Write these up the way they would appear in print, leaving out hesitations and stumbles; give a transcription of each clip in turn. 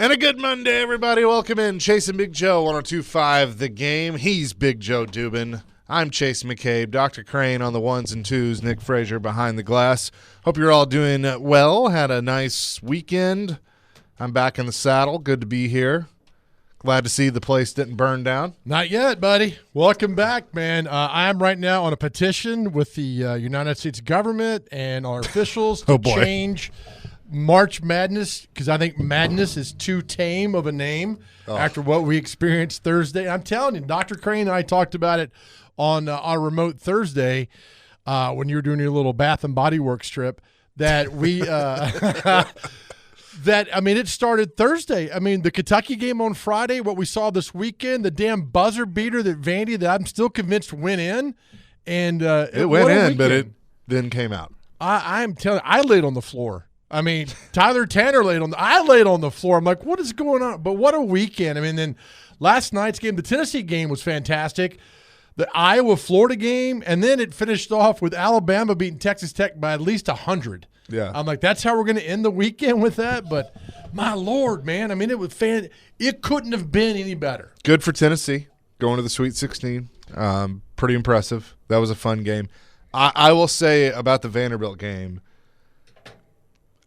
And a good Monday, everybody. Welcome in. Chasing Big Joe, 102.5 The Game. He's Big Joe Dubin. I'm Chase McCabe. Dr. Crane on the ones and twos. Nick Frazier behind the glass. Hope you're all doing well. Had a nice weekend. I'm back in the saddle. Good to be here. Glad to see the place didn't burn down. Not yet, buddy. Welcome back, man. I'm right now on a petition with the United States government and our officials to change March Madness, because I think madness is too tame of a name after what we experienced Thursday. I'm telling you, Dr. Crane and I talked about it on our remote Thursday when you were doing your little Bath and Body Works trip, that we it started Thursday. I mean, the Kentucky game on Friday, what we saw this weekend, the damn buzzer beater that Vandy, that I'm still convinced went in. And it went in, but it then came out. I'm telling you, I laid on the floor. I mean, Tyler Tanner I laid on the floor. I'm like, what is going on? But what a weekend. I mean, then last night's game, the Tennessee game was fantastic. The Iowa-Florida game, and then it finished off with Alabama beating Texas Tech by at least 100. Yeah. I'm like, that's how we're going to end the weekend with that? But my Lord, man, I mean, it couldn't have been any better. Good for Tennessee, going to the Sweet 16. Pretty impressive. That was a fun game. I will say about the Vanderbilt game,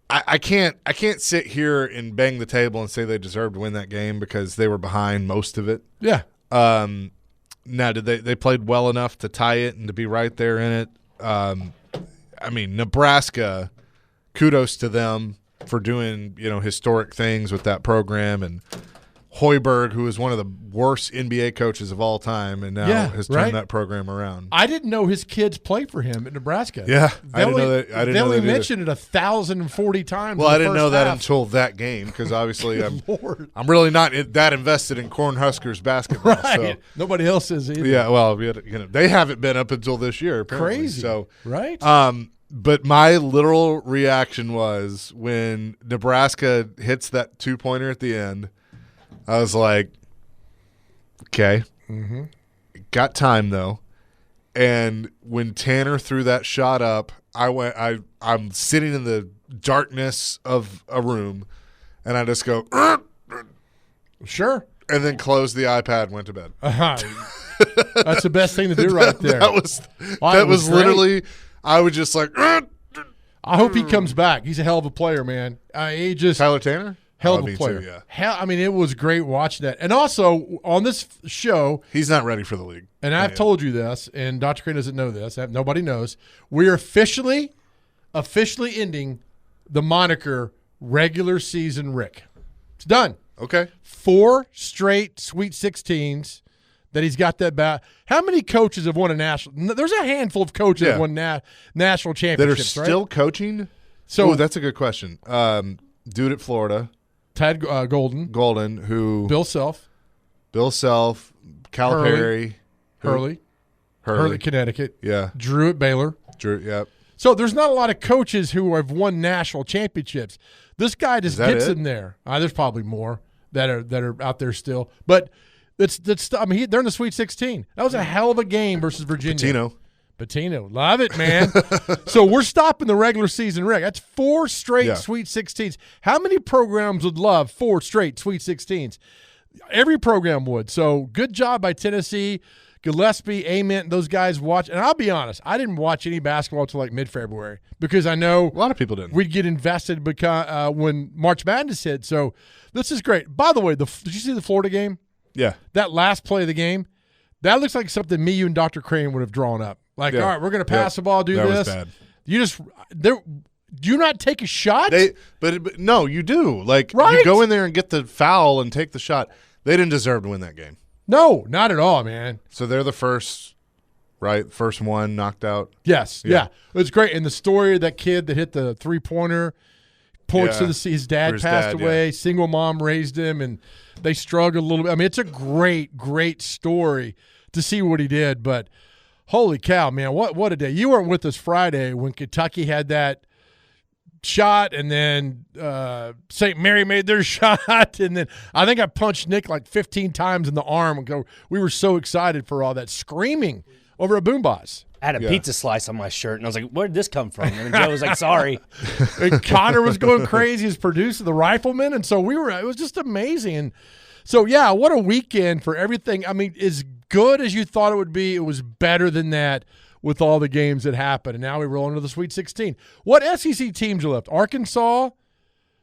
I can't sit here and bang the table and say they deserved to win that game because they were behind most of it. Yeah. Now, did they played well enough to tie it and to be right there in it? I mean, Nebraska, kudos to them for doing, historic things with that program, and Hoiberg, who is one of the worst NBA coaches of all time, and now has turned that program around. I didn't know his kids play for him at Nebraska. Yeah, I didn't know that. They only mentioned it 1,040 times. Well, I didn't know that until that game because obviously I'm really not that invested in Cornhuskers basketball. Right. So. Nobody else is either. Yeah, well, they haven't been up until this year. Apparently. Crazy. So right. But my literal reaction was when Nebraska hits that 2-pointer at the end, I was like, okay, got time though. And when Tanner threw that shot up, I'm sitting in the darkness of a room, and I just go, sure, and then close the iPad and went to bed. That's the best thing to do right there. That was literally, I was just like, I hope he comes back. He's a hell of a player, man. Tyler Tanner? Hell of a player. Too, yeah. It was great watching that. And also, on this show, he's not ready for the league. And I've told you this, and Dr. Crane doesn't know this. Nobody knows. We're officially ending the moniker regular season Rick. It's done. Okay. 4 straight Sweet 16s that he's got that bat. How many coaches have won a national? There's a handful of coaches that have won national championships, that are still coaching? So that's a good question. Dude at Florida. Tad Golden, who Bill Self, Calipari, Hurley, Connecticut, Drew at Baylor, yep. So there's not a lot of coaches who have won national championships. This guy just gets in there. There's probably more that are out there still, but they're in the Sweet 16. That was a hell of a game versus Virginia. Patino, love it, man. So we're stopping the regular season Rick. That's 4 straight Sweet 16s. How many programs would love 4 straight Sweet 16s? Every program would. So good job by Tennessee, Gillespie, Ament, those guys watch. And I'll be honest, I didn't watch any basketball until like mid-February because I know a lot of people didn't. We'd get invested when March Madness hit. So this is great. By the way, did you see the Florida game? Yeah. That last play of the game, that looks like something me, you, and Dr. Crane would have drawn up. Like, all right, we're going to pass the ball, do that this. Was bad. Do you not take a shot? But no, you do. Like, right? You go in there and get the foul and take the shot. They didn't deserve to win that game. No, not at all, man. So they're the first, right? First one knocked out. Yes, yeah. It was great. And the story of that kid that hit the 3-pointer points to his dad passed away. Single mom raised him, and they struggled a little bit. I mean, it's a great, great story to see what he did, but holy cow, man, what a day. You weren't with us Friday when Kentucky had that shot, and then St. Mary made their shot, and then I think I punched Nick like 15 times in the arm and go, we were so excited for all that screaming over a boombox. I had a pizza slice on my shirt, and I was like, where did this come from? And Joe was like, sorry. And Connor was going crazy as producer, the Rifleman, and so it was just amazing. And so, yeah, what a weekend for everything. I mean, as good as you thought it would be, it was better than that with all the games that happened. And now we roll into the Sweet 16. What SEC teams are left? Arkansas,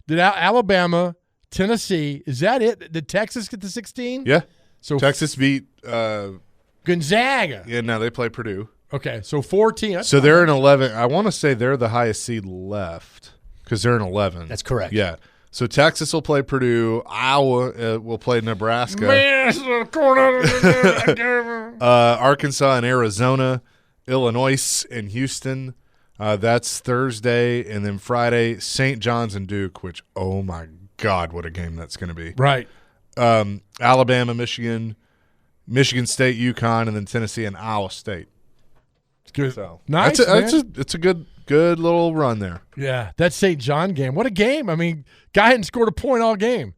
did Alabama, Tennessee. Is that it? Did Texas get to 16? Yeah. So Texas beat Gonzaga. Yeah, now they play Purdue. Okay, so 14. So they're in 11. I want to say they're the highest seed left because they're in 11. That's correct. Yeah. So Texas will play Purdue. Iowa will play Nebraska. Arkansas and Arizona. Illinois and Houston. That's Thursday. And then Friday, St. John's and Duke, which, oh, my God, what a game that's going to be. Right. Alabama, Michigan, Michigan State, UConn, and then Tennessee and Iowa State. It's good. So nice, it's a good little run there. Yeah, that St. John game. What a game. I mean, guy hadn't scored a point all game.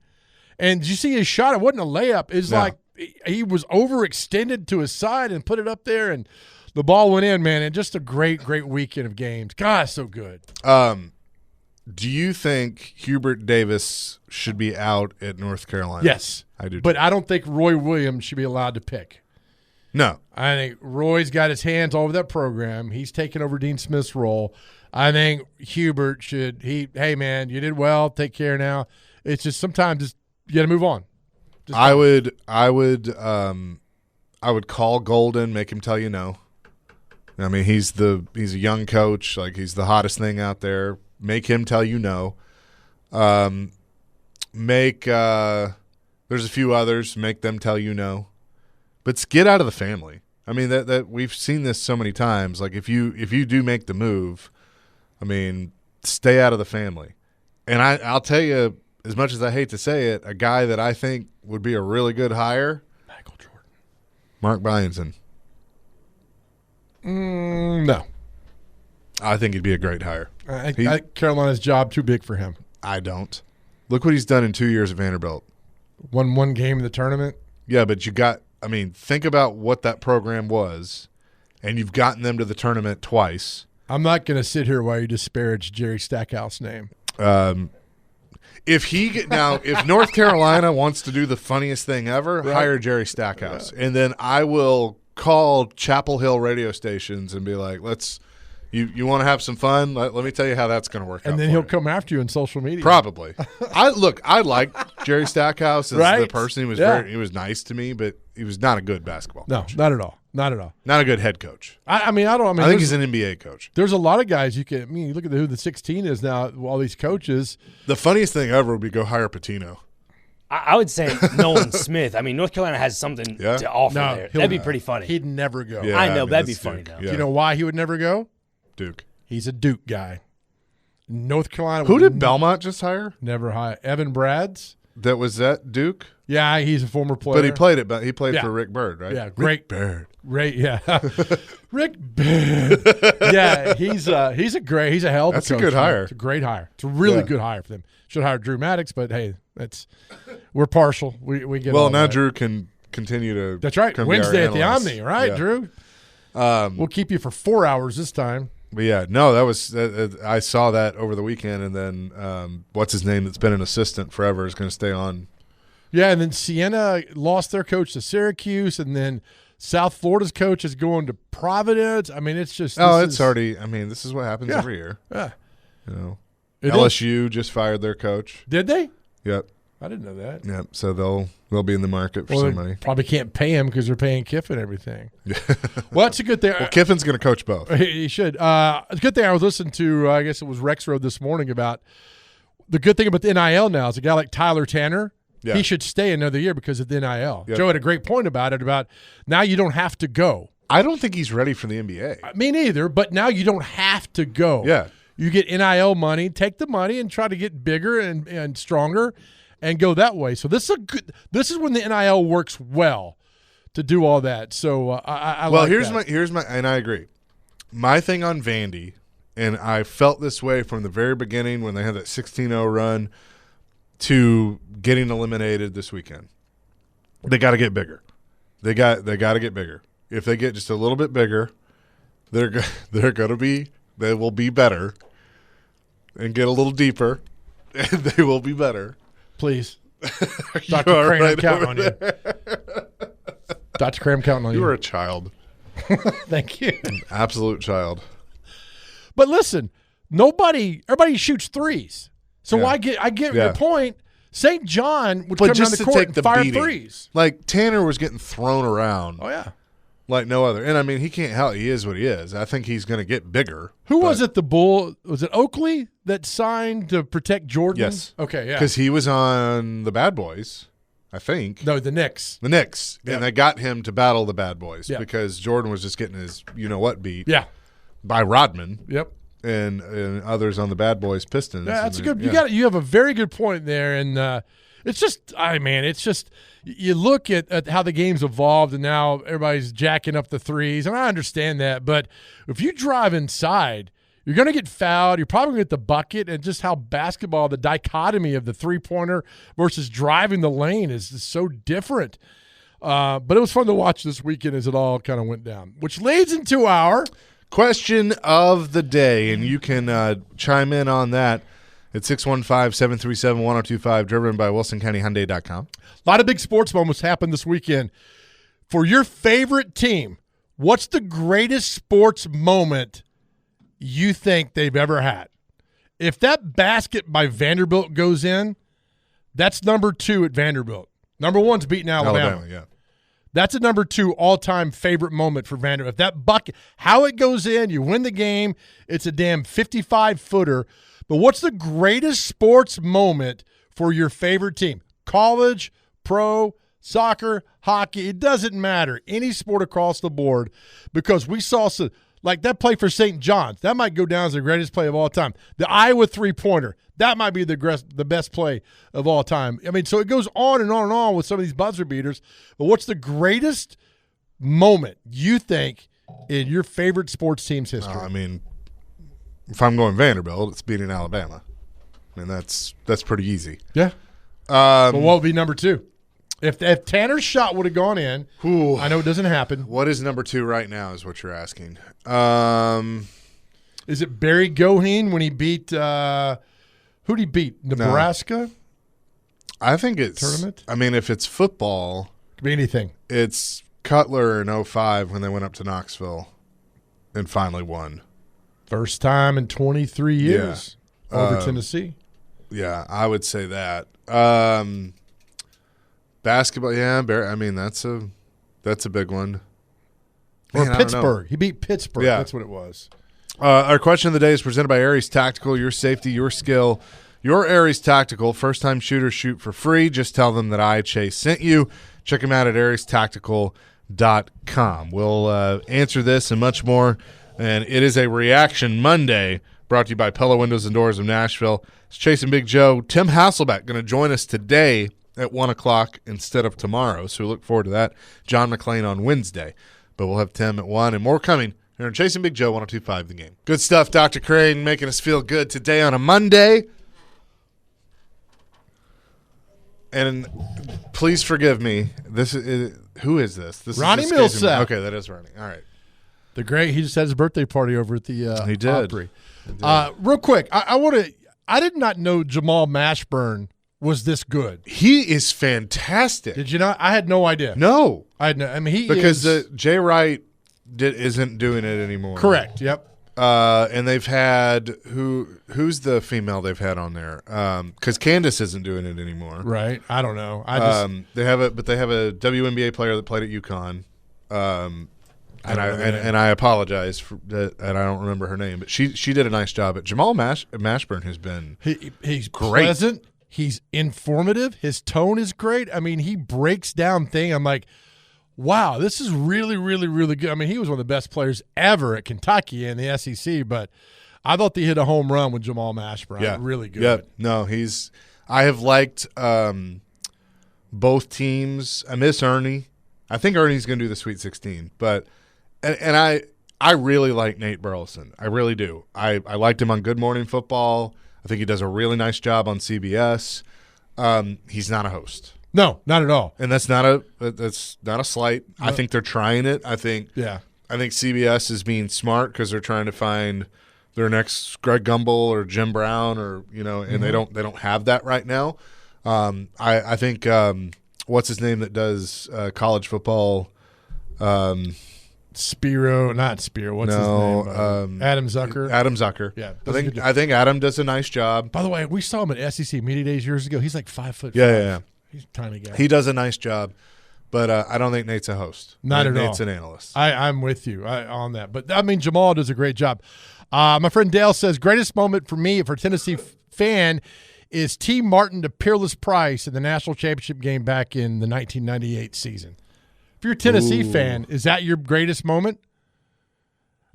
And did you see his shot? It wasn't a layup. It was like he was overextended to his side and put it up there, and the ball went in, man. And just a great, great weekend of games. God, so good. Do you think Hubert Davis should be out at North Carolina? Yes. I do. But I don't think Roy Williams should be allowed to pick. No. I think Roy's got his hands all over that program. He's taken over Dean Smith's role. I think Hubert should hey, man, you did well. Take care now. It's just sometimes you got to move on. I would call Golden, make him tell you no. I mean, he's a young coach. Like, he's the hottest thing out there. Make him tell you no. There's a few others. Make them tell you no. But get out of the family. I mean, that we've seen this so many times. Like, if you do make the move, I mean, stay out of the family. And I'll tell you, as much as I hate to say it, a guy that I think would be a really good hire, Michael Jordan, Mark Bryanson. No. I think he'd be a great hire. I think Carolina's job too big for him. I don't. Look what he's done in 2 years at Vanderbilt. Won one game in the tournament. Yeah, but think about what that program was, and you've gotten them to the tournament twice. I'm not going to sit here while you disparage Jerry Stackhouse's name. If North Carolina wants to do the funniest thing ever, hire Jerry Stackhouse, and then I will call Chapel Hill radio stations and be like, You want to have some fun? Let me tell you how that's going to work out. And then he'll come after you on social media. Probably. I like Jerry Stackhouse as the person. He was nice to me, but he was not a good basketball coach. No, not at all. Not at all. Not a good head coach. I think he's an NBA coach. There's a lot of guys you look at who the 16 is now, all these coaches. The funniest thing ever would be go hire Pitino. I would say Nolan Smith. I mean, North Carolina has something to offer there. That'd be pretty funny. He'd never go. Yeah, I know, that'd be funny, though. Do you know why he would never go? Duke. He's a Duke guy. North Carolina. Who did Belmont just hire? Never hire. Evan Brads. That was that Duke? Yeah, he's a former player. But he played for Rick Byrd, right? Yeah, Rick Byrd. Great, yeah. Rick Byrd. Yeah, he's a hell of a coach. That's a good hire. It's a great hire. It's a really good hire for them. Should hire Drew Maddox, but hey, we're partial. We get well all now that. Drew can continue to. That's right. Wednesday at the Omni, right, yeah. Drew? We'll keep you for 4 hours this time. But yeah, no, that was I saw that over the weekend, and then what's his name that's been an assistant forever is going to stay on. Yeah, and then Siena lost their coach to Syracuse, and then South Florida's coach is going to Providence. I mean, it's just this is what happens every year. Yeah, LSU just fired their coach. Did they? Yep. I didn't know that. Yep. So they'll be in the market for somebody. They probably can't pay him because they're paying Kiffin everything. Well, that's a good thing. Well, Kiffin's going to coach both. He should. It's a good thing I was listening to. I guess it was Rex Road this morning about the good thing about the NIL now is a guy like Tyler Tanner. Yeah. He should stay another year because of the NIL. Yep. Joe had a great point about it. About now you don't have to go. I don't think he's ready for the NBA. Me neither. But now you don't have to go. Yeah. You get NIL money. Take the money and try to get bigger and stronger. And go that way. So this is when the NIL works well to do all that. So I well, like here's my and I agree. My thing on Vandy, and I felt this way from the very beginning when they had that 16-0 run to getting eliminated this weekend. They got to get bigger. They got to get bigger. If they get just a little bit bigger, They will be better and get a little deeper, and they will be better. Please. Dr. Crane, I'm counting on you. Dr. Crane, I'm counting on you. You are a child. Thank you. An absolute child. But listen, everybody shoots threes. So I get your point. St. John would come down the court and fire threes. Like, Tanner was getting thrown around. Oh, yeah. Like no other. And, I mean, he can't help. He is what he is. I think he's going to get bigger. Who was it, the Bull? Was it Oakley that signed to protect Jordan? Yes. Okay, yeah. Because he was on the Bad Boys, I think. No, the Knicks. The Knicks. Yep. And they got him to battle the Bad Boys because Jordan was just getting his you-know-what beat by Rodman. Yep. And others on the Bad Boys Pistons. Yeah, that's good. You have a very good point there, and it's just, you look at how the game's evolved, and now everybody's jacking up the threes, and I understand that, but if you drive inside, you're going to get fouled. You're probably going to get the bucket, and just how basketball, the dichotomy of the three-pointer versus driving the lane is so different. But it was fun to watch this weekend as it all kind of went down, which leads into our question of the day, and you can chime in on that at 615-737-1025, driven by WilsonCountyHyundai.com. A lot of big sports moments happened this weekend. For your favorite team, what's the greatest sports moment you think they've ever had? If that basket by Vanderbilt goes in, that's number 2 at Vanderbilt. Number 1's beating Alabama. Yeah. That's a number 2 all-time favorite moment for Vanderbilt. If that bucket, how it goes in, you win the game, it's a damn 55-footer. But what's the greatest sports moment for your favorite team? College, pro, soccer, hockey, it doesn't matter. Any sport across the board, because we saw some, like that play for St. John's. That might go down as the greatest play of all time. The Iowa three-pointer, that might be the best play of all time. I mean, so it goes on and on and on with some of these buzzer beaters. But what's the greatest moment you think in your favorite sports team's history? I mean, if I'm going Vanderbilt, it's beating Alabama. I mean, that's pretty easy. Yeah. But what would be number 2? If Tanner's shot would have gone in, I know it doesn't happen. What is number 2 right now is what you're asking. Is it Barry Goheen when he beat who'd he beat? Nebraska? No. I think it's tournament. I mean, if it's football, could be anything. It's Cutler in 2005 when they went up to Knoxville and finally won. First time in 23 years over Tennessee. Yeah, I would say that. Basketball, I mean, that's a big one. Or Pittsburgh. He beat Pittsburgh. Yeah. That's what it was. Our question of the day is presented by Aries Tactical. Your safety, your skill, your Aries Tactical. First-time shooters shoot for free. Just tell them that I, Chase, sent you. Check them out at ariestactical.com. We'll answer this and much more. And it is a Reaction Monday brought to you by Pella Windows and Doors of Nashville. It's Chase and Big Joe. Tim Hasselbeck going to join us today at 1 o'clock instead of tomorrow. So we look forward to that. John McClain on Wednesday. But we'll have Tim at 1 and more coming here on Chase and Big Joe 102.5 The Game. Good stuff, Dr. Crane, making us feel good today on a Monday. And please forgive me. Who is this? This Ronnie is Millsap. Okay, that is Ronnie. All right. The great. He just had his birthday party over at the he did. Opry. Real quick, I did not know Jamal Mashburn was this good. He is fantastic. Did you not? I had no idea. No, I had no. I mean, because Jay Wright isn't doing it anymore. Correct. Yep. And they've had who's the female they've had on there? Because Candace isn't doing it anymore. Right. I don't know. They have a WNBA player that played at UConn. And I apologize for that, and I don't remember her name, but she did a nice job. But Jamal Mashburn has been he's great. Pleasant. He's informative. His tone is great. I mean, he breaks down things. I'm like, wow, this is really, really, really good. I mean, he was one of the best players ever at Kentucky in the SEC, but I thought they hit a home run with Jamal Mashburn. Yeah, really good. Yeah, no, I have liked both teams. I miss Ernie. I think Ernie's going to do the Sweet 16, but and I really like Nate Burleson. I really do. I liked him on Good Morning Football. I think he does a really nice job on CBS. He's not a host. No, not at all. And that's not a slight. No. I think they're trying it. I think CBS is being smart because they're trying to find their next Greg Gumbel or Jim Brown or and they don't have that right now. I think what's his name that does college football? Spiro, not Spiro. What's his name? Adam Zucker. Adam Zucker. Yeah, I think Adam does a nice job. By the way, we saw him at SEC Media Days years ago. He's like 5'5". Yeah. He's a tiny guy. He does a nice job, but I don't think Nate's a host. Not at all. Nate's an analyst. I'm with you on that. But, I mean, Jamal does a great job. My friend Dale says, greatest moment for me, for a Tennessee fan, is T. Martin to Peerless Price in the national championship game back in the 1998 season. If you're a Tennessee fan, is that your greatest moment?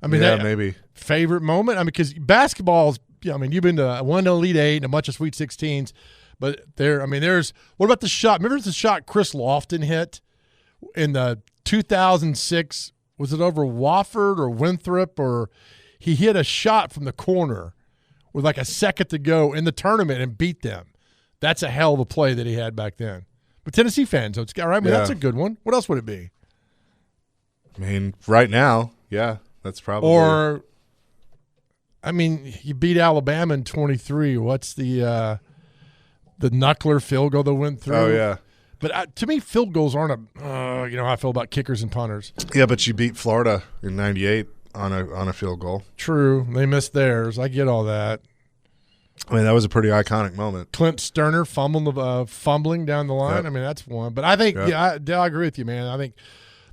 I mean, maybe. Favorite moment? I mean, because basketball's, you've been to one Elite Eight and a bunch of Sweet 16s. But there's – what about the shot? Remember the shot Chris Lofton hit in the 2006 – was it over Wofford or Winthrop? Or he hit a shot from the corner with like a second to go in the tournament and beat them. That's a hell of a play that he had back then. But Tennessee fans, so it's all right. That's a good one. What else would it be? I mean, right now, yeah, that's probably – Or, you beat Alabama in 23. What's the knuckler field goal that went through? Oh, yeah. But to me, field goals aren't how I feel about kickers and punters. Yeah, but you beat Florida in 98 on a field goal. True. They missed theirs. I get all that. I mean, that was a pretty iconic moment. Clint Sterner fumbling down the line. Yep. That's one. But I think, Dale, I agree with you, man. I think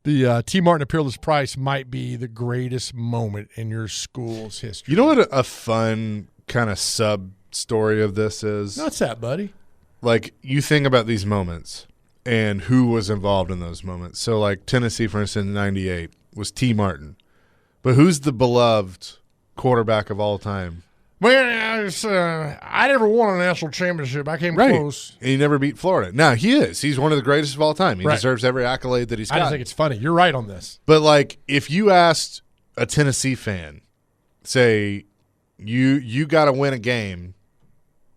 the T. Martin to Peerless Price might be the greatest moment in your school's history. You know what a fun kind of sub-story of this is? What's that, buddy? Like, you think about these moments and who was involved in those moments. So, like, Tennessee, for instance, in 98 was T. Martin. But who's the beloved quarterback of all time? Well, I never won a national championship. I came close. And he never beat Florida. Now, he is. He's one of the greatest of all time. He deserves every accolade that he's got. I just think it's funny. You're right on this. But, like, if you asked a Tennessee fan, say, you got to win a game,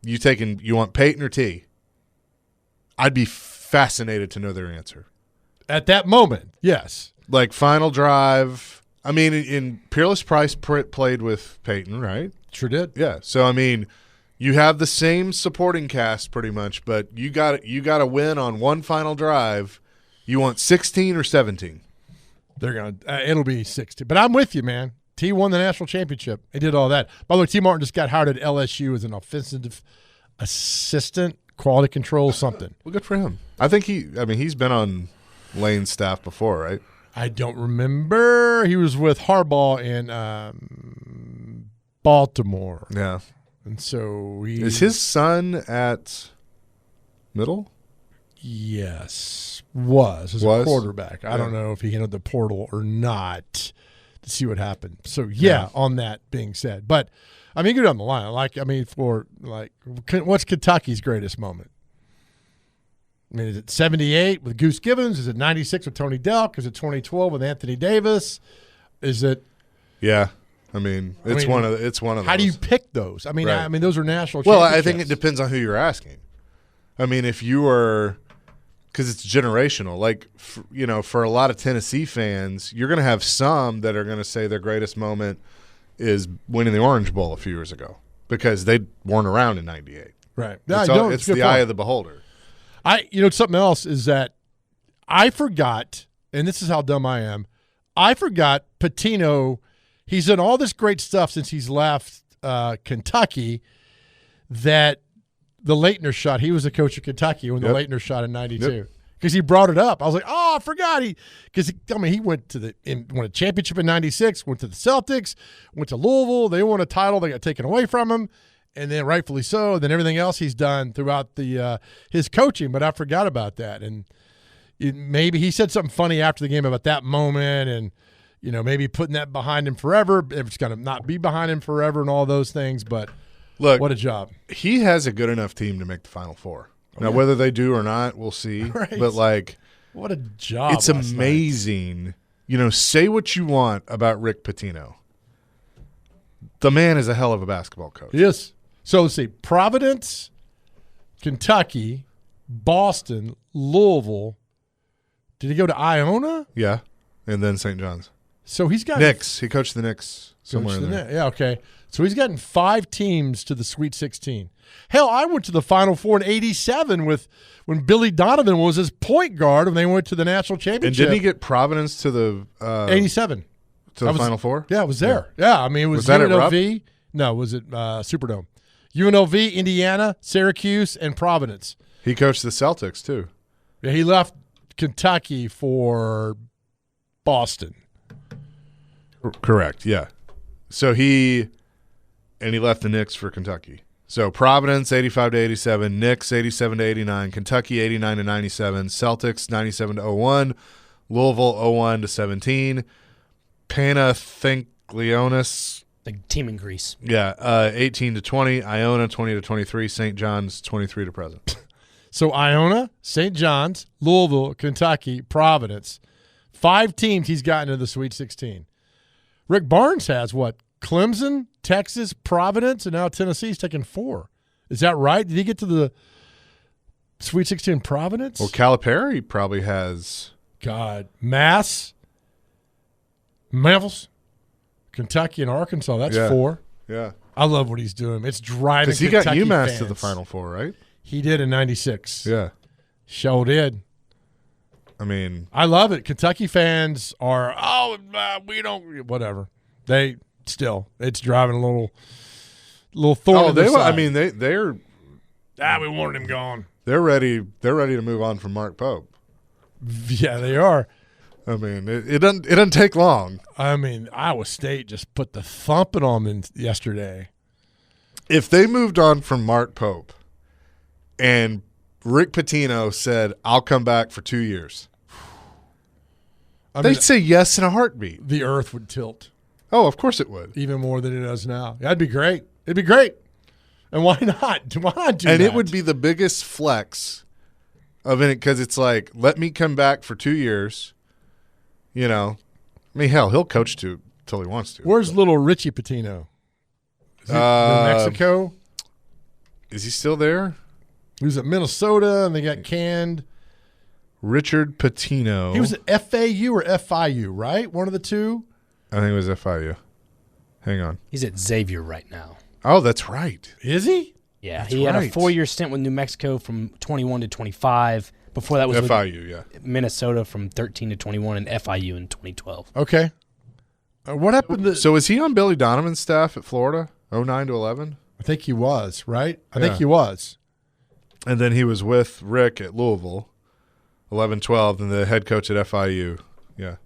you want Peyton or T? I'd be fascinated to know their answer. At that moment, yes. Like, final drive. I mean, in Peerless Price played with Peyton, right? Sure did. Yeah. So, you have the same supporting cast pretty much, but you got to win on one final drive. You want 16 or 17? They're going to it'll be 16. But I'm with you, man. T won the national championship. He did all that. By the way, T. Martin just got hired at LSU as an offensive assistant, quality control, something. Well, good for him. I think he's been on Lane's staff before, right? I don't remember. He was with Harbaugh in Baltimore. Yeah. And so is his son at Middle? Yes. Was a quarterback. I don't know if he entered the portal or not to see what happened. So, on that being said. But, good on the line. What's Kentucky's greatest moment? Is it 78 with Goose Gibbons? Is it 96 with Tony Delk? Is it 2012 with Anthony Davis? Is it? Yeah, it's one of those. How do you pick those? Right. Those are national. Well, I think it depends on who you're asking. If you were, because it's generational. Like, for a lot of Tennessee fans, you're going to have some that are going to say their greatest moment is winning the Orange Bowl a few years ago because they weren't around in 98. Right. It's the eye of the beholder. Something else is that I forgot, and this is how dumb I am, I forgot Pitino. He's done all this great stuff since he's left Kentucky, that the Leitner shot, he was the coach of Kentucky when the Leitner shot in 92. Because he brought it up. I was like, I forgot. He went to won a championship in 96, went to the Celtics, went to Louisville. They won a title. They got taken away from him. And then rightfully so. And then everything else he's done throughout his coaching. But I forgot about that. And maybe he said something funny after the game about that moment and, maybe putting that behind him forever. It's going to not be behind him forever and all those things. But look, what a job. He has a good enough team to make the Final Four. Now, whether they do or not, we'll see. Right. But, what a job. It's amazing. Say what you want about Rick Pitino. The man is a hell of a basketball coach. Yes. So, let's see. Providence, Kentucky, Boston, Louisville. Did he go to Iona? Yeah. And then St. John's. So he's got Knicks. He coached the Knicks somewhere in there. Yeah, okay. So he's gotten 5 teams to the Sweet 16. Hell, I went to the Final Four in '87 when Billy Donovan was his point guard when they went to the national championship. And didn't he get Providence to the '87 to the Final Four? Yeah, I was there. Yeah, I mean, it was that at Rupp? UNLV. No, was it Superdome? UNLV, Indiana, Syracuse, and Providence. He coached the Celtics too. Yeah, he left Kentucky for Boston. Correct. Yeah. So he left the Knicks for Kentucky. So Providence 85-87, Knicks 87-89, Kentucky 89-97, Celtics 97-01, Louisville 01-17, Panathinaikos, the team in Greece. Yeah, 18-20, Iona 20-23, St. John's 23 to present. So Iona, St. John's, Louisville, Kentucky, Providence. 5 teams he's gotten to the Sweet 16. Rick Barnes has what? Clemson, Texas, Providence, and now Tennessee's taking 4. Is that right? Did he get to the Sweet 16 Providence? Well, Calipari probably has. God. Memphis, Kentucky, and Arkansas. That's 4. Yeah. I love what he's doing. It's driving because he got Kentucky UMass fans to the Final Four, right? He did in '96. Yeah. Sure did. I mean. I love it. Kentucky fans are, we don't, whatever. It's driving a little thorn in their side. I mean, they're. We wanted him gone. They're ready to move on from Mark Pope. Yeah, they are. I mean, it doesn't take long. I mean, Iowa State just put the thumping on them yesterday. If they moved on from Mark Pope and Rick Pitino said, I'll come back for 2 years, they'd say yes in a heartbeat. The earth would tilt. Oh, of course it would. Even more than it does now. That'd be great. It'd be great. And why not? Why not do that? And it would be the biggest flex of it because it's like, let me come back for 2 years. You know, I mean, hell, he'll coach till he wants to. Where's little Richie Pitino? Is he in Mexico? Is he still there? He was at Minnesota, and they got canned. Richard Pitino. He was at FAU or FIU, right? One of the two? I think it was FIU. Hang on. He's at Xavier right now. Oh, that's right. Is he? Yeah, he had a 4-year stint with New Mexico from 21 to 25. Before that was FIU, with Minnesota from 13 to 21 and FIU in 2012. Okay. What happened? So is he on Billy Donovan's staff at Florida, 09 to 11? I think he was, right? I think he was. And then he was with Rick at Louisville, 11-12, and the head coach at FIU. Yeah.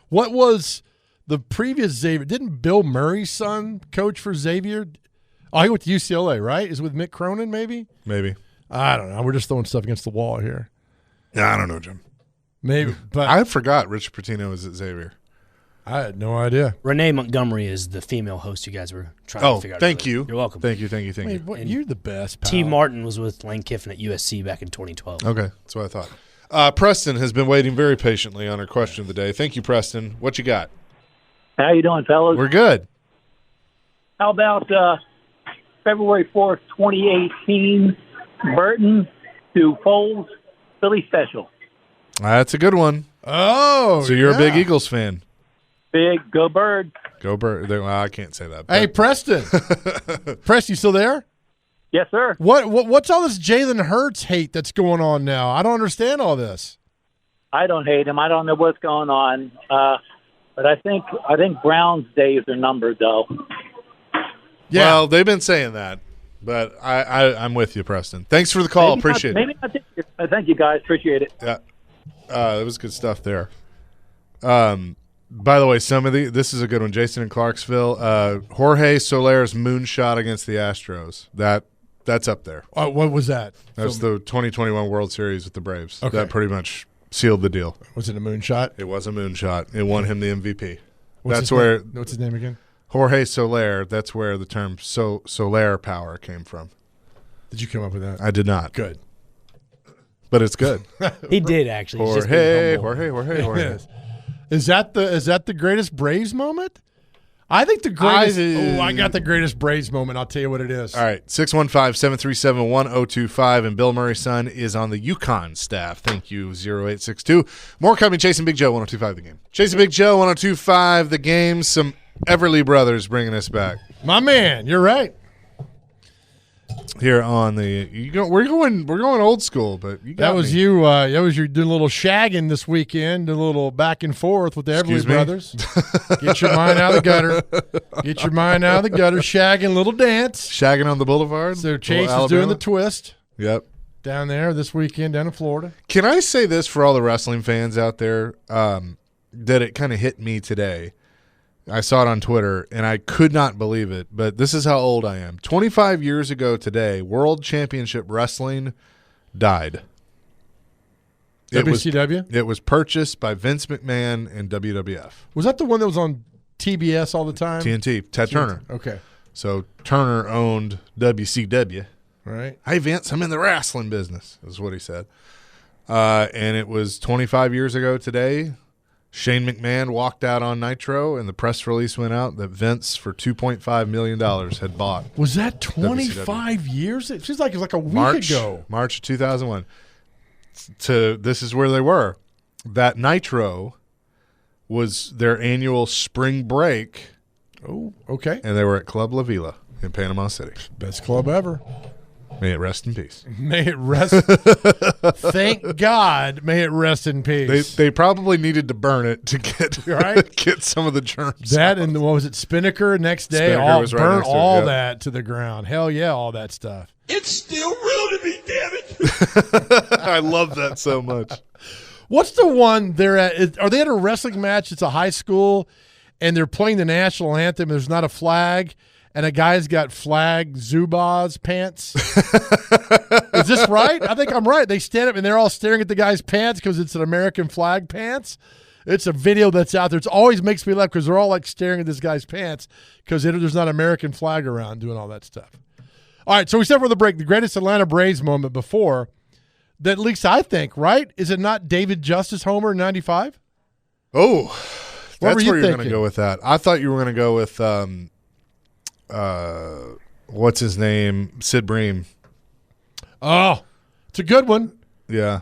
What was the previous Xavier? Didn't Bill Murray's son coach for Xavier? Oh, he went to UCLA, right? Is it with Mick Cronin, maybe? Maybe. I don't know. We're just throwing stuff against the wall here. Yeah, I don't know, Jim. Maybe, but I forgot Richard Pitino was at Xavier. I had no idea. Renee Montgomery is the female host you guys were trying to figure out. Thank you. You're welcome. Thank you. You're the best, pal. T. Martin was with Lane Kiffin at USC back in 2012. Okay, that's what I thought. Preston has been waiting very patiently on our question of the day. Thank you, Preston. What you got? How you doing, fellas? We're good. How about February 4th, 2018, Burton to Foles, Philly special? That's a good one. Oh, so you're a big Eagles fan. Big. Go Bird. Go Bird. Well, I can't say that. Hey, Preston. Preston, you still there? Yes, sir. What's all this Jalen Hurts hate that's going on now? I don't understand all this. I don't hate him. I don't know what's going on. But I think Brown's days are numbered, though. Yeah. Well, they've been saying that. But I'm with you, Preston. Thanks for the call. Appreciate it. Thank you, guys. Appreciate it. Yeah. That was good stuff there. By the way, this is a good one. Jason in Clarksville. Jorge Soler's moonshot against the Astros. That's up there. What was that? That was the 2021 World Series with the Braves. Okay. That pretty much sealed the deal. Was it a moonshot? It was a moonshot. It won him the MVP. What's his name again? Jorge Soler. That's where the term Soler power came from. Did you come up with that? I did not. Good. But it's good. He did actually. Jorge. Is that the greatest Braves moment? I think the greatest. I got the greatest Braves moment. I'll tell you what it is. All right, 615-737-1025, and Bill Murray's son is on the UConn staff. Thank you, 0862. More coming. Chasing Big Joe, 102.5 The Game. Chasing Big Joe, 102.5 The Game. Some Everly Brothers bringing us back. My man, you're right. Here on we're going old school, but you got that was me. you. That was you doing a little shagging this weekend, a little back and forth with the Everly Brothers. Get your mind out of the gutter. Get your mind out of the gutter. Shagging, little dance. Shagging on the boulevard. So Chase is doing the twist. Yep. Down there this weekend, down in Florida. Can I say this for all the wrestling fans out there? That it kind of hit me today. I saw it on Twitter, and I could not believe it, but this is how old I am. 25 years ago today, World Championship Wrestling died. WCW? It was purchased by Vince McMahon and WWF. Was that the one that was on TBS all the time? TNT, Ted Turner. Okay. So Turner owned WCW. Right. Hey, Vince, I'm in the wrestling business, is what he said. And it was 25 years ago today. Shane McMahon walked out on Nitro, and the press release went out that Vince, for $2.5 million, had bought. Was that 25 years? It feels like it was like a week ago. March of 2001. This is where they were. That Nitro was their annual spring break. Oh, okay. And they were at Club La Vila in Panama City. Best club ever. May it rest in peace. May it rest. Thank God. May it rest in peace. They probably needed to burn it to get get some of the germs. That out. and what was it? Spinnaker next day. Burn all that to the ground. Hell yeah, all that stuff. It's still real to me, damn it. I love that so much. What's the one they're at? Are they at a wrestling match? It's a high school, and they're playing the national anthem. There's not a flag. And a guy's got flag Zubaz pants. Is this right? I think I'm right. They stand up and they're all staring at the guy's pants because it's an American flag pants. It's a video that's out there. It always makes me laugh because they're all like staring at this guy's pants because there's not an American flag around doing all that stuff. All right, so we said for the break, the greatest Atlanta Braves moment before, that at least I think, right? Is it not David Justice homer in 95? Oh, that's where you're going to thinking? go with that. I thought you were going to go with what's his name? Sid Bream. Oh, it's a good one. Yeah.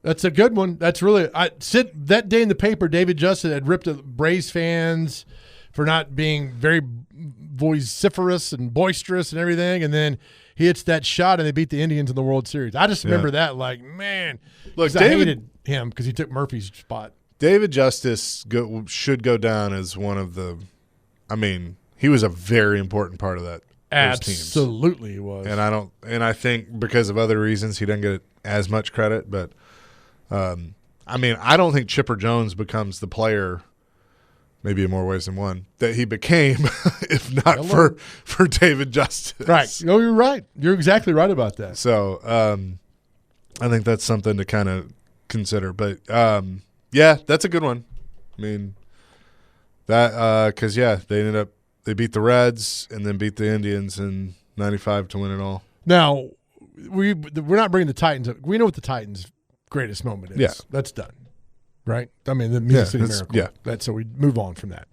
That's a good one. That's really Sid. That day in the paper, David Justice had ripped at Braves fans for not being very vociferous and boisterous and everything, and then he hits that shot and they beat the Indians in the World Series. I just remember that like, man, look, I hated him because he took Murphy's spot. David Justice should go down as one of the, he was a very important part of that. Absolutely, he was. And I think because of other reasons, he doesn't get as much credit. But I don't think Chipper Jones becomes the player, maybe in more ways than one, that he became if not for David Justice. Right? No, you're right. You're exactly right about that. So I think that's something to kind of consider. But yeah, that's a good one. Because they beat the Reds and then beat the Indians in 95 to win it all. Now, we're not bringing the Titans up. We know what the Titans' greatest moment is. Yeah. That's done, right? The Music City Miracle. Yeah. So we move on from that.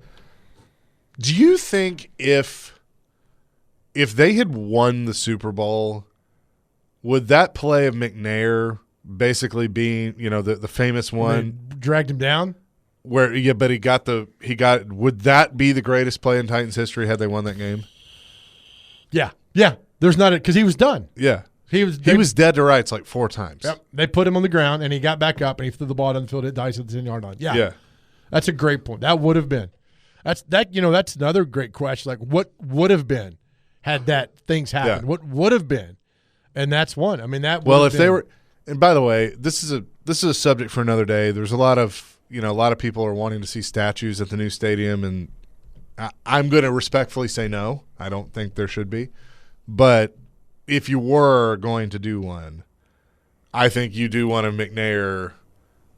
Do you think if they had won the Super Bowl, would that play of McNair basically being, the famous one? They dragged him down? But would that be the greatest play in Titans history had they won that game? Yeah. There's not because he was done. Yeah, he was dead to rights like 4 times. Yep. They put him on the ground and he got back up and he threw the ball down the field. It dies at the 10-yard line. Yeah, that's a great point. That would have been. That's another great question. Like, what would have been had that things happened? Yeah. What would have been? And that's one. Well, if they were, and by the way, this is a subject for another day. There's a lot of people are wanting to see statues at the new stadium, and I'm going to respectfully say no. I don't think there should be. But if you were going to do one, I think you do want a McNair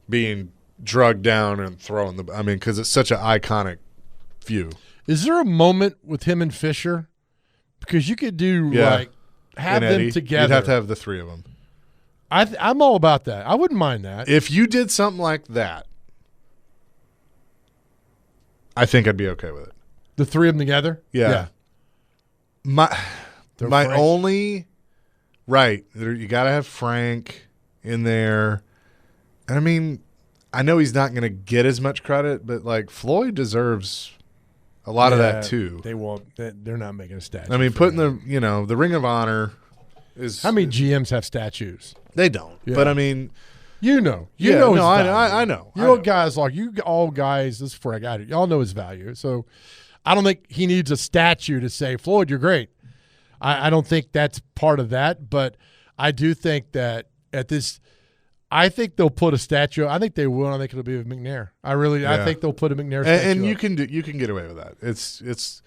being drugged down and thrown because it's such an iconic view. Is there a moment with him and Fisher? Because you could do have them together. You'd have to have the 3 of them. I'm all about that. I wouldn't mind that. If you did something like that, I think I'd be okay with it. The three of them together? Yeah. My only right, you got to have Frank in there. And I mean, I know he's not going to get as much credit, but like Floyd deserves a lot of that too. They won't. They're not making a statue. I mean, putting the Ring of Honor is. How many GMs have statues? They don't. Yeah. But I mean, you know. No, I know. Guys like you, all guys. This is for I got it. Y'all know his value. So I don't think he needs a statue to say Floyd, you're great. I don't think that's part of that, but I do think that at this. I think they'll put a statue. I think they will. I think it'll be with McNair. I think they'll put a McNair statue. And you can get away with that. It's.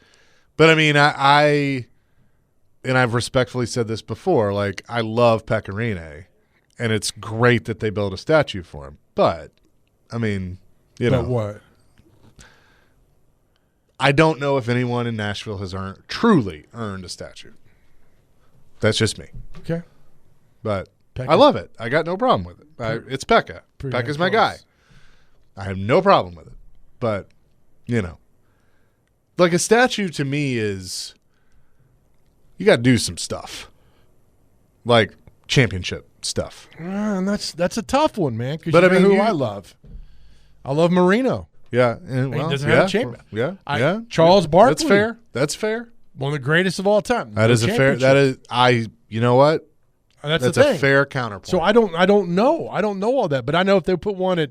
But I mean, I've respectfully said this before. Like I love Pecorine, and it's great that they build a statue for him. But I mean, But what? I don't know if anyone in Nashville has truly earned a statue. That's just me. Okay. But I love it. I got no problem with it. It's Pekka. Pekka's my guy. I have no problem with it. But, like a statue to me is you got to do some stuff. Like championship stuff. And that's a tough one, man, because I mean, I love. I love Marino. Yeah. And he doesn't have a champion. Yeah. Charles Barkley. That's fair. One of the greatest of all time. That is a fair. You know what? That's a fair counterpoint. So I don't know. I don't know all that, but I know if they put one at,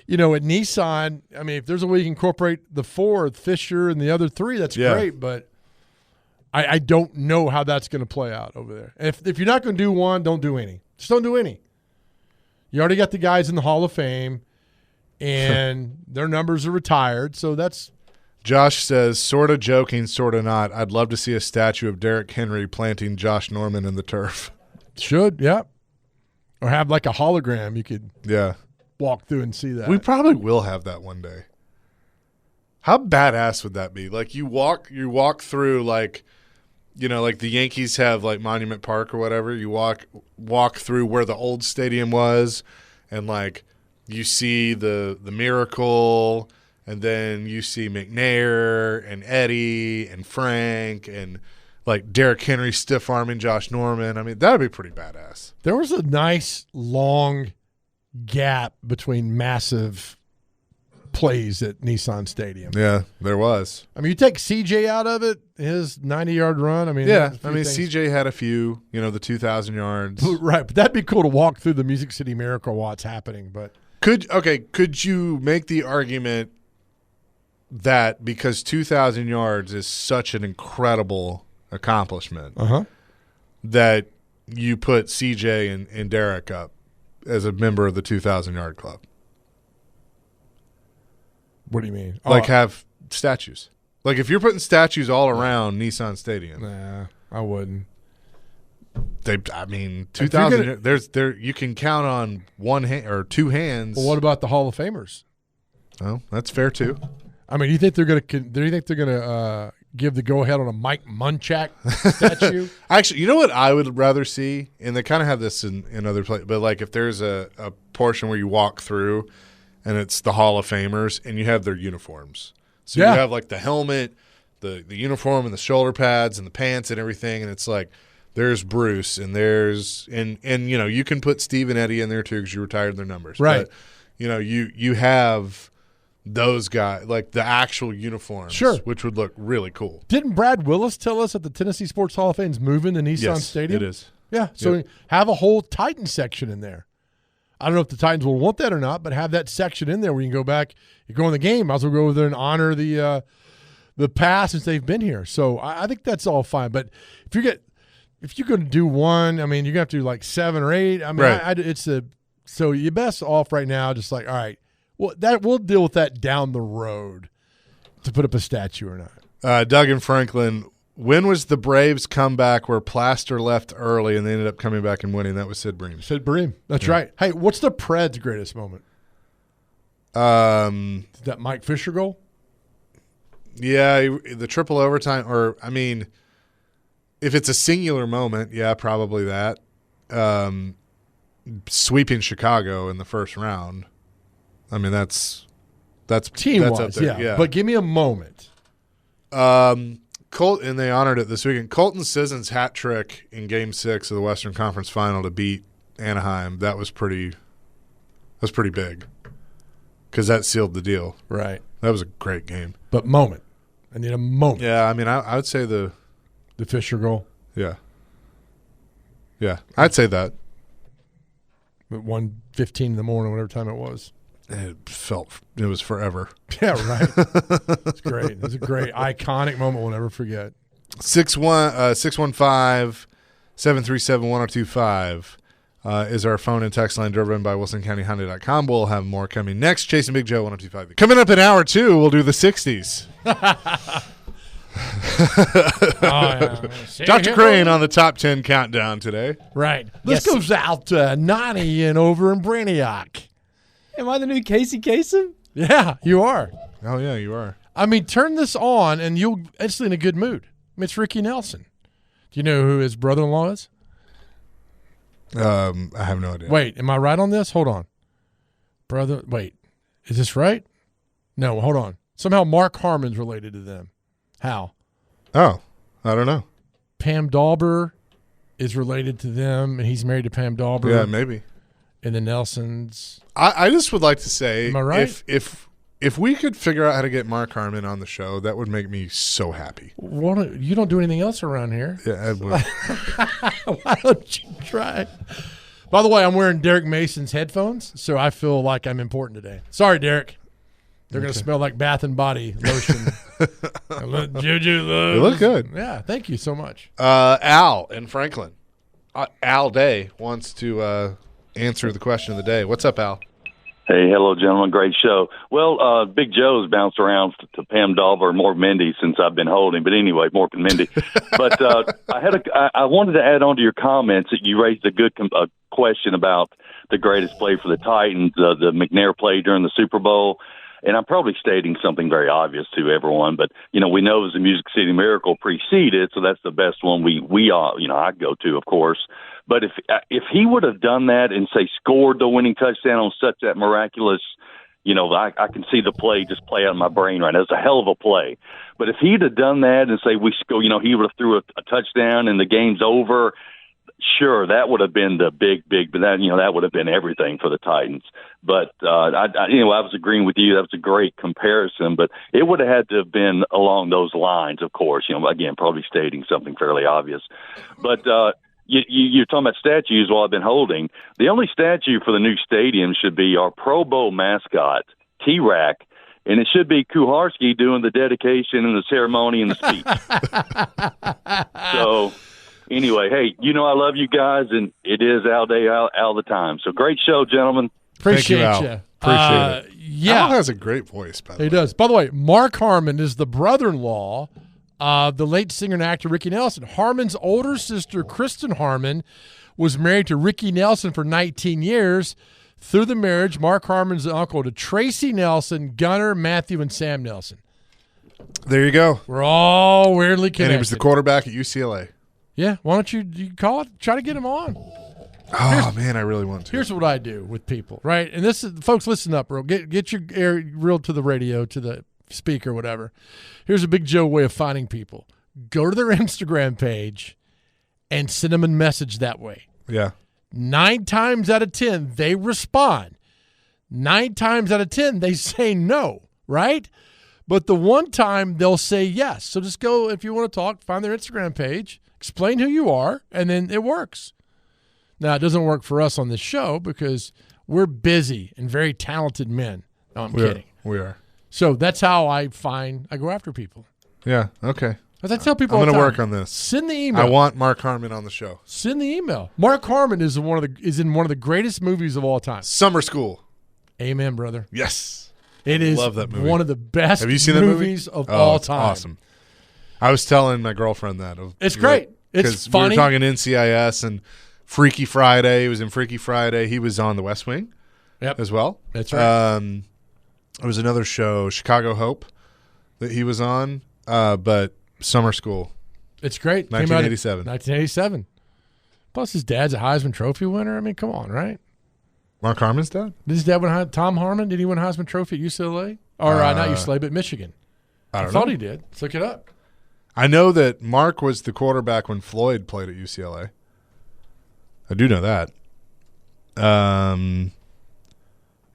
at Nissan. I mean, if there's a way you can incorporate the Ford, Fisher, and the other three, that's great. But I don't know how that's going to play out over there. If you're not going to do one, don't do any. Just don't do any. You already got the guys in the Hall of Fame, and their numbers are retired. So that's. Josh says, sort of joking, sort of not. I'd love to see a statue of Derrick Henry planting Josh Norman in the turf. Should, yeah. Or have like a hologram you could walk through and see that. We probably will have that one day. How badass would that be? Like you walk through like like the Yankees have like Monument Park or whatever. You walk through where the old stadium was and like you see the Miracle. And then you see McNair and Eddie and Frank and like Derrick Henry stiff-arming Josh Norman. I mean, that would be pretty badass. There was a nice long gap between massive plays at Nissan Stadium. Yeah, there was. I mean, you take CJ out of it, his 90-yard run. I mean, CJ had a few, the 2,000 yards. Right, but that'd be cool to walk through the Music City Miracle while it's happening. But could you make the argument that because 2,000 yards is such an incredible accomplishment that you put CJ and Derrick up as a member of the 2,000-yard club? What do you mean? Like have statues. Like if you're putting statues all around Nissan Stadium. Nah, I wouldn't. 2,000. You can count on one hand or two hands. Well, what about the Hall of Famers? Oh, that's fair too. I mean, do you think they're gonna give the go ahead on a Mike Munchak statue? Actually, you know what I would rather see, and they kind of have this in other places, but like if there's a portion where you walk through, and it's the Hall of Famers, and you have their uniforms. So you have like the helmet, the uniform, and the shoulder pads, and the pants, and everything, and it's like there's Bruce, and there's and you can put Steve and Eddie in there too because you retired their numbers, right? But, you have those guys, like the actual uniforms, which would look really cool. Didn't Brad Willis tell us that the Tennessee Sports Hall of Fame is moving to Nissan Stadium? It is. Yeah, so have a whole Titans section in there. I don't know if the Titans will want that or not, but have that section in there where you can go back, you go in the game, might as well go over there and honor the past since they've been here. So I think that's all fine. But if you're going to do one, I mean, you're going to have to do like 7 or 8. I mean, so you're best off right now just like, all right, well, we'll deal with that down the road to put up a statue or not. Doug and Franklin, when was the Braves comeback where Plaster left early and they ended up coming back and winning? That was Sid Bream. Sid Bream. That's right. Hey, what's the Preds' greatest moment? Is that Mike Fisher goal? Yeah, the triple overtime, or I mean, if it's a singular moment, yeah, probably that. Sweeping Chicago in the first round. I mean, that's team-wise, up there. Yeah. But give me a moment. And they honored it this weekend. Colton Sisson's hat trick in Game 6 of the Western Conference Final to beat Anaheim, that was pretty big because that sealed the deal. Right. That was a great game. But moment. I need a moment. Yeah, I mean, I would say the Fisher goal. Yeah. Yeah, I'd say that. At 1:15 in the morning, whatever time it was. It was forever. Yeah, right. It's great. It's a great, iconic moment we'll never forget. 615-737-1025 is our phone and text line, driven by WilsonCountyHonda.com. We'll have more coming next. Chasing Big Joe, 1025. Coming up in hour 2, we'll do the 60s. Dr. Crane on the top 10 countdown today. Right. This goes out to 90 and over in Brainiac. Am I the new Casey Kasem? Yeah, you are. Oh, yeah, you are. I mean, turn this on and you'll instantly in a good mood. I mean, it's Ricky Nelson. Do you know who his brother-in-law is? I have no idea. Wait, am I right on this? Hold on. Wait, is this right? No, hold on. Somehow Mark Harmon's related to them. How? Oh, I don't know. Pam Dauber is related to them, and he's married to Pam Dauber. Yeah, maybe. And the Nelsons. I just would like to say, am I right? If we could figure out how to get Mark Harmon on the show, that would make me so happy. You don't do anything else around here. Yeah, I would. Why don't you try? By the way, I'm wearing Derek Mason's headphones, so I feel like I'm important today. Sorry, Derek. They're going to smell like Bath and Body lotion. Juju loves. They look good. Yeah, thank you so much. Al in Franklin. Al Day wants to answer the question of the day. What's up, Al? Hey, hello, gentlemen. Great show. Well, Big Joe's bounced around to Pam Dauber and Mork Mindy since I've been holding. But anyway, Mork and Mindy. But I wanted to add on to your comments that you raised a good question about the greatest play for the Titans, the McNair play during the Super Bowl. And I'm probably stating something very obvious to everyone, but we know it was the Music City Miracle preceded, so that's the best one we all I go to, of course. But if he would have done that and say scored the winning touchdown on such that miraculous, I can see the play just play out in my brain right now. It's a hell of a play. But if he'd have done that and say we score, he would have threw a touchdown and the game's over. Sure, that would have been the big, but that would have been everything for the Titans. But I was agreeing with you. That was a great comparison, but it would have had to have been along those lines, of course. Again, probably stating something fairly obvious. But you're talking about statues while I've been holding. The only statue for the new stadium should be our Pro Bowl mascot, T-Rack, and it should be Kuharski doing the dedication and the ceremony and the speech. So. Anyway, hey, I love you guys, and it is Al Day all the time. So great show, gentlemen. Appreciate you. Appreciate it. Yeah. Al has a great voice, by the way. He does. By the way, Mark Harmon is the brother-in-law of the late singer and actor Ricky Nelson. Harmon's older sister, Kristen Harmon, was married to Ricky Nelson for 19 years. Through the marriage, Mark Harmon's the uncle to Tracy Nelson, Gunnar, Matthew, and Sam Nelson. There you go. We're all weirdly connected. And he was the quarterback at UCLA. Yeah, why don't you call it? Try to get him on. Oh, man, I really want to. Here's what I do with people, right? And this is, folks, listen up, bro. Get your ear real to the radio, to the speaker, whatever. Here's a Big Joe way of finding people. Go to their Instagram page and send them a message that way. Yeah. 9 times out of 10, they respond. 9 times out of 10, they say no, right? But the one time they'll say yes. So just go, if you want to talk, find their Instagram page. Explain who you are, and then it works. Now, it doesn't work for us on this show because we're busy and very talented men. No, I'm kidding. We are. So that's how I go after people. Yeah, okay. As I tell people I'm all the going to time, work on this. Send the email. I want Mark Harmon on the show. Send the email. Mark Harmon is in one of the greatest movies of all time. Summer School. Amen, brother. Yes. It is love that movie. One of the best Have you seen movies that movie? of all time. Awesome. I was telling my girlfriend that. It's great. It's funny. We were talking NCIS and Freaky Friday. He was in Freaky Friday. He was on The West Wing as well. That's right. There was another show, Chicago Hope, that he was on, but Summer School. It's great. 1987. 1987. Plus, his dad's a Heisman Trophy winner. I mean, come on, right? Mark Harmon's dad? Did his dad win Tom Harmon? Did he win Heisman Trophy at UCLA? Or not UCLA, but Michigan. I thought he did. Let's look it up. I know that Mark was the quarterback when Floyd played at UCLA. I do know that.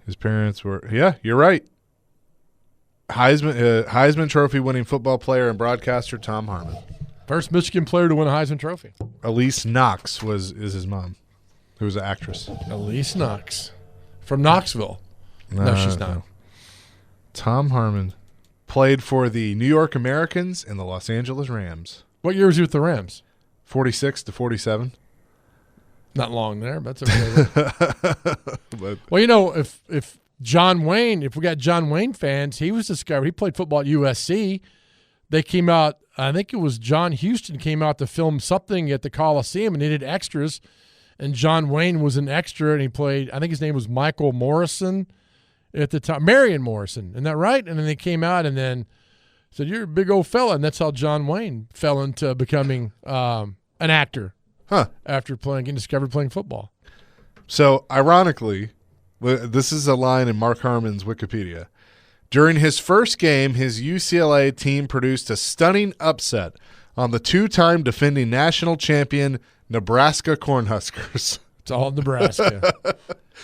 His parents were – yeah, you're right. Heisman Trophy winning football player and broadcaster Tom Harmon. First Michigan player to win a Heisman Trophy. Elise Knox is his mom, who was an actress. Elise Knox. From Knoxville. No, she's not. No. Tom Harmon played for the New York Americans and the Los Angeles Rams. What year was he with the Rams? 46 to 47. Not long there, but that's okay. Well, if John Wayne, if we got John Wayne fans, he was discovered. He played football at USC. They came out, I think it was John Huston came out to film something at the Coliseum and needed extras. And John Wayne was an extra, and he played, I think his name was Michael Morrison at the time. Marion Morrison, isn't that right? And then they came out and then said, "You're a big old fella." And that's how John Wayne fell into becoming an actor after getting discovered playing football. So, ironically, this is a line in Mark Harmon's Wikipedia. During his first game, his UCLA team produced a stunning upset on the two-time defending national champion Nebraska Cornhuskers. It's all Nebraska.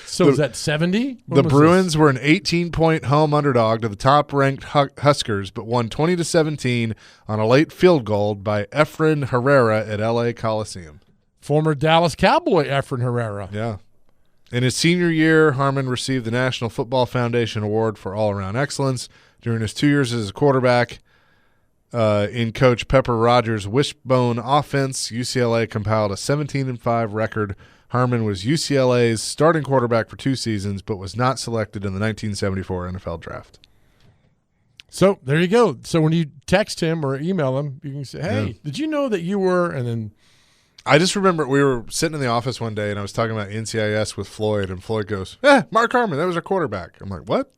So is that 70? The Bruins were an 18-point home underdog to the top-ranked Huskers, but won 20-17 on a late field goal by Efrain Herrera at L.A. Coliseum. Former Dallas Cowboy Efrain Herrera. Yeah. In his senior year, Harmon received the National Football Foundation Award for all-around excellence. During his 2 years as a quarterback in Coach Pepper Rogers' wishbone offense, UCLA compiled a 17-5 record. Harmon was UCLA's starting quarterback for 2 seasons, but was not selected in the 1974 NFL Draft. So there you go. So when you text him or email him, you can say, "Hey, did you know that you were?" And then I just remember we were sitting in the office one day, and I was talking about NCIS with Floyd, and Floyd goes, Mark Harmon, that was our quarterback. I'm like, what?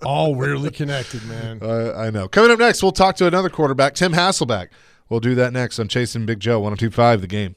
All weirdly connected, man. I know. Coming up next, we'll talk to another quarterback, Tim Hasselbeck. We'll do that next on Chasing Big Joe, 102.5 The Game.